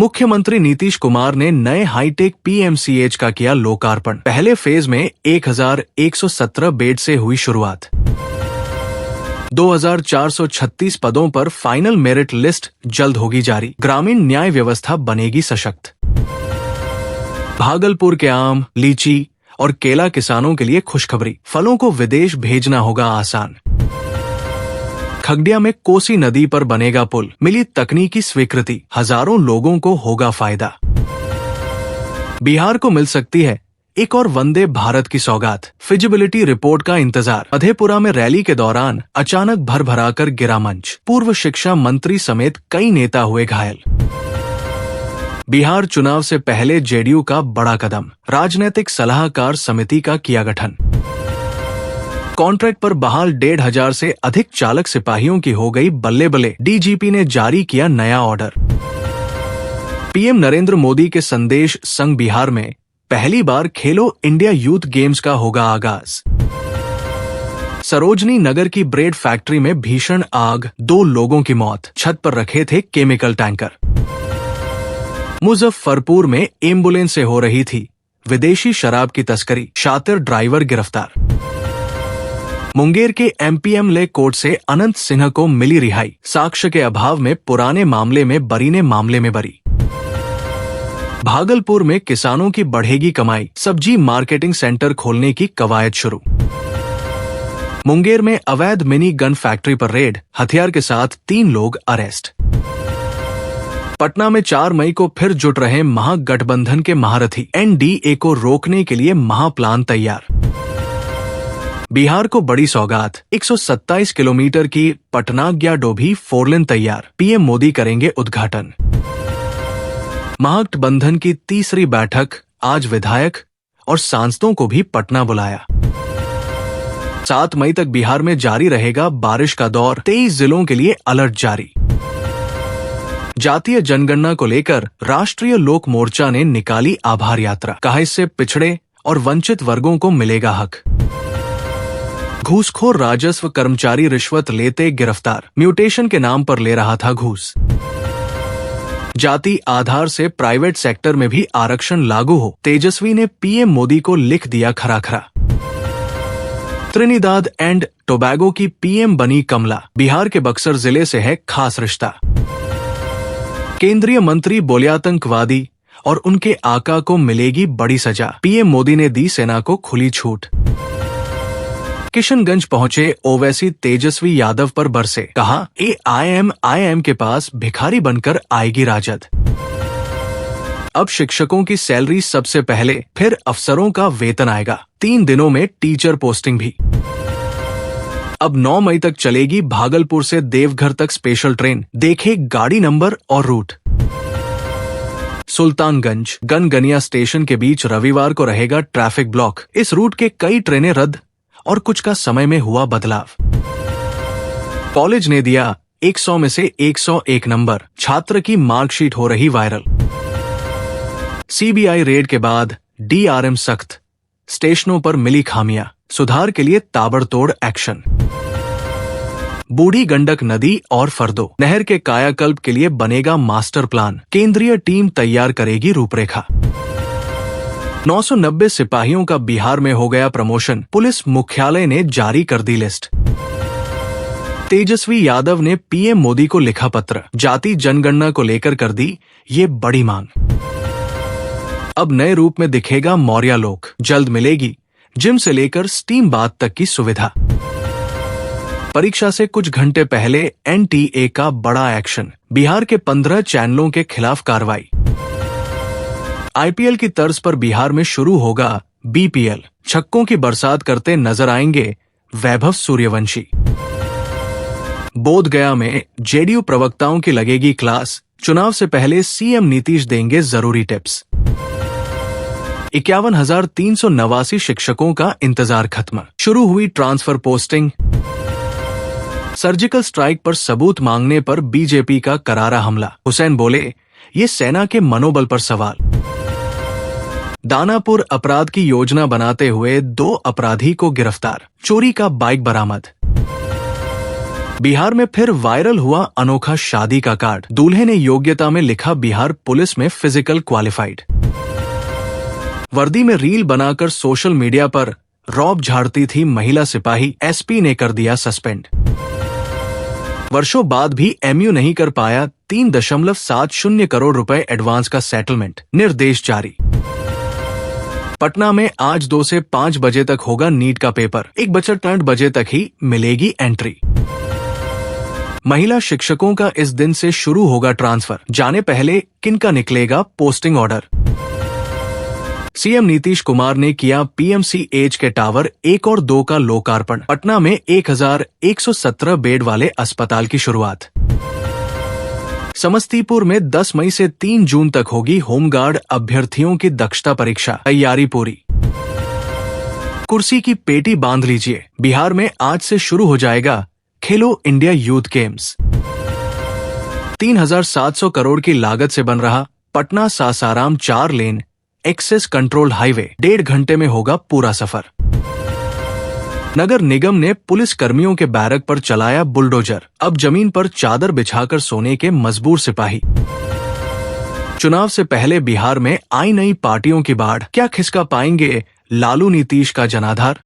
मुख्यमंत्री नीतीश कुमार ने नए हाईटेक पीएमसीएच का किया लोकार्पण। पहले फेज में 1117 बेड से हुई शुरुआत। 2436 पदों पर फाइनल मेरिट लिस्ट जल्द होगी जारी। ग्रामीण न्याय व्यवस्था बनेगी सशक्त। भागलपुर के आम, लीची और केला किसानों के लिए खुशखबरी। फलों को विदेश भेजना होगा आसान। खगड़िया में कोसी नदी पर बनेगा पुल। मिली तकनीकी स्वीकृति, हजारों लोगों को होगा फायदा। बिहार को मिल सकती है एक और वंदे भारत की सौगात। फिजिबिलिटी रिपोर्ट का इंतजार। मधेपुरा में रैली के दौरान अचानक भरभराकर गिरा मंच। पूर्व शिक्षा मंत्री समेत कई नेता हुए घायल। बिहार चुनाव से पहले जेडीयू का बड़ा कदम। राजनीतिक सलाहकार समिति का किया गठन। कॉन्ट्रैक्ट पर बहाल 1,500 से अधिक चालक सिपाहियों की हो गई बल्ले बल्ले। डीजीपी ने जारी किया नया ऑर्डर। पीएम नरेंद्र मोदी के संदेश संग बिहार में पहली बार खेलो इंडिया यूथ गेम्स का होगा आगाज। सरोजनी नगर की ब्रेड फैक्ट्री में भीषण आग, 2 लोगों की मौत। छत पर रखे थे केमिकल टैंकर। मुजफ्फरपुर में एम्बुलेंस से हो रही थी विदेशी शराब की तस्करी। शातिर ड्राइवर गिरफ्तार। मुंगेर के एमपीएम ले कोर्ट से अनंत सिन्हा को मिली रिहाई। साक्ष्य के अभाव में पुराने मामले में बरी ने मामले में बरी। भागलपुर में किसानों की बढ़ेगी कमाई। सब्जी मार्केटिंग सेंटर खोलने की कवायद शुरू। मुंगेर में अवैध मिनी गन फैक्ट्री पर रेड। हथियार के साथ 3 लोग अरेस्ट। पटना में 4 मई को फिर जुट रहे महागठबंधन के महारथी। एनडीए को रोकने के लिए महाप्लान तैयार। बिहार को बड़ी सौगात। 127 किलोमीटर की पटना डोभी 4 लेन तैयार। पीएम मोदी करेंगे उद्घाटन। महागठबंधन की तीसरी बैठक। आज विधायक और सांसदों को भी पटना बुलाया। 7 मई तक बिहार में जारी रहेगा बारिश का दौर। 23 जिलों के लिए अलर्ट जारी। जातीय जनगणना को लेकर राष्ट्रीय लोक मोर्चा ने निकाली आभार यात्रा। कहा इससे पिछड़े और वंचित वर्गों को मिलेगा हक। घूसखोर राजस्व कर्मचारी रिश्वत लेते गिरफ्तार। म्यूटेशन के नाम पर ले रहा था घूस। जाति आधार से प्राइवेट सेक्टर में भी आरक्षण लागू हो। तेजस्वी ने पीएम मोदी को लिख दिया खरा। त्रिनिदाद एंड टोबैगो की पीएम बनी कमला। बिहार के बक्सर जिले से है खास रिश्ता। केंद्रीय मंत्री बोले आतंकवादी और उनके आका को मिलेगी बड़ी सजा। पीएम मोदी ने दी सेना को खुली छूट। किशनगंज पहुंचे ओवैसी तेजस्वी यादव पर बरसे। कहा एआईएम के पास भिखारी बनकर आएगी राजद। अब शिक्षकों की सैलरी सबसे पहले, फिर अफसरों का वेतन आएगा। 3 दिनों में टीचर पोस्टिंग भी। अब 9 मई तक चलेगी भागलपुर से देवघर तक स्पेशल ट्रेन। देखे गाड़ी नंबर और रूट। सुल्तानगंज गनगनिया स्टेशन के बीच रविवार को रहेगा ट्रैफिक ब्लॉक। इस रूट के कई ट्रेनें रद्द और कुछ का समय में हुआ बदलाव। कॉलेज ने दिया 100 में से 101 नंबर। छात्र की मार्कशीट हो रही वायरल। सीबीआई रेड के बाद डीआरएम सख्त। स्टेशनों पर मिली खामियां। सुधार के लिए ताबड़तोड़ एक्शन। बूढ़ी गंडक नदी और फरदो नहर के कायाकल्प के लिए बनेगा मास्टर प्लान। केंद्रीय टीम तैयार करेगी रूपरेखा। 990 सिपाहियों का बिहार में हो गया प्रमोशन। पुलिस मुख्यालय ने जारी कर दी लिस्ट। तेजस्वी यादव ने पीएम मोदी को लिखा पत्र। जाति जनगणना को लेकर कर दी ये बड़ी मांग। अब नए रूप में दिखेगा मौर्या लोक। जल्द मिलेगी जिम से लेकर स्टीम बाथ तक की सुविधा। परीक्षा से कुछ घंटे पहले एनटीए का बड़ा एक्शन। बिहार के 15 चैनलों के खिलाफ कार्रवाई। आईपीएल की तर्ज पर बिहार में शुरू होगा बीपीएल। छक्कों की बरसात करते नजर आएंगे वैभव सूर्यवंशी। बोधगया में जेडीयू प्रवक्ताओं की लगेगी क्लास। चुनाव से पहले सीएम नीतीश देंगे जरूरी टिप्स। 51,389 शिक्षकों का इंतजार खत्म। शुरू हुई ट्रांसफर पोस्टिंग। सर्जिकल स्ट्राइक पर सबूत मांगने पर बीजेपी का करारा हमला। हुसैन बोले ये सेना के मनोबल पर सवाल। दानापुर अपराध की योजना बनाते हुए 2 अपराधी को गिरफ्तार। चोरी का बाइक बरामद। बिहार में फिर वायरल हुआ अनोखा शादी का कार्ड। दूल्हे ने योग्यता में लिखा बिहार पुलिस में फिजिकल क्वालिफाइड। वर्दी में रील बनाकर सोशल मीडिया पर रौब झाड़ती थी महिला सिपाही, एसपी ने कर दिया सस्पेंड। वर्षों बाद भी एमयू नहीं कर पाया 3.70 करोड़ रुपए एडवांस का सेटलमेंट, निर्देश जारी। पटना में आज 2 से 5 बजे तक होगा नीट का पेपर, 1 बजे तक ही मिलेगी एंट्री। महिला शिक्षकों का इस दिन से शुरू होगा ट्रांसफर, जाने पहले किनका निकलेगा posting order. CM Nitish Kumar ने किया पीएमसीएच के टावर 1 और 2 का लोकार्पण। पटना में 1117 बेड वाले अस्पताल की शुरुआत। समस्तीपुर में 10 मई से 3 जून तक होगी होमगार्ड अभ्यर्थियों की दक्षता परीक्षा, तैयारी पूरी। कुर्सी की पेटी बांध लीजिए, बिहार में आज से शुरू हो जाएगा खेलो इंडिया यूथ गेम्स। 3700 करोड़ की लागत से बन रहा Patna Sasaram 4 lane access control highway 1.5 घंटे में होगा पूरा सफर। नगर निगम ने पुलिस कर्मियों के बैरक पर चलाया बुलडोजर, अब जमीन पर चादर बिछाकर सोने के मजबूर सिपाही। चुनाव से पहले बिहार में आई नई पार्टियों की बाढ़, क्या खिसका पाएंगे लालू नीतीश का जनाधार।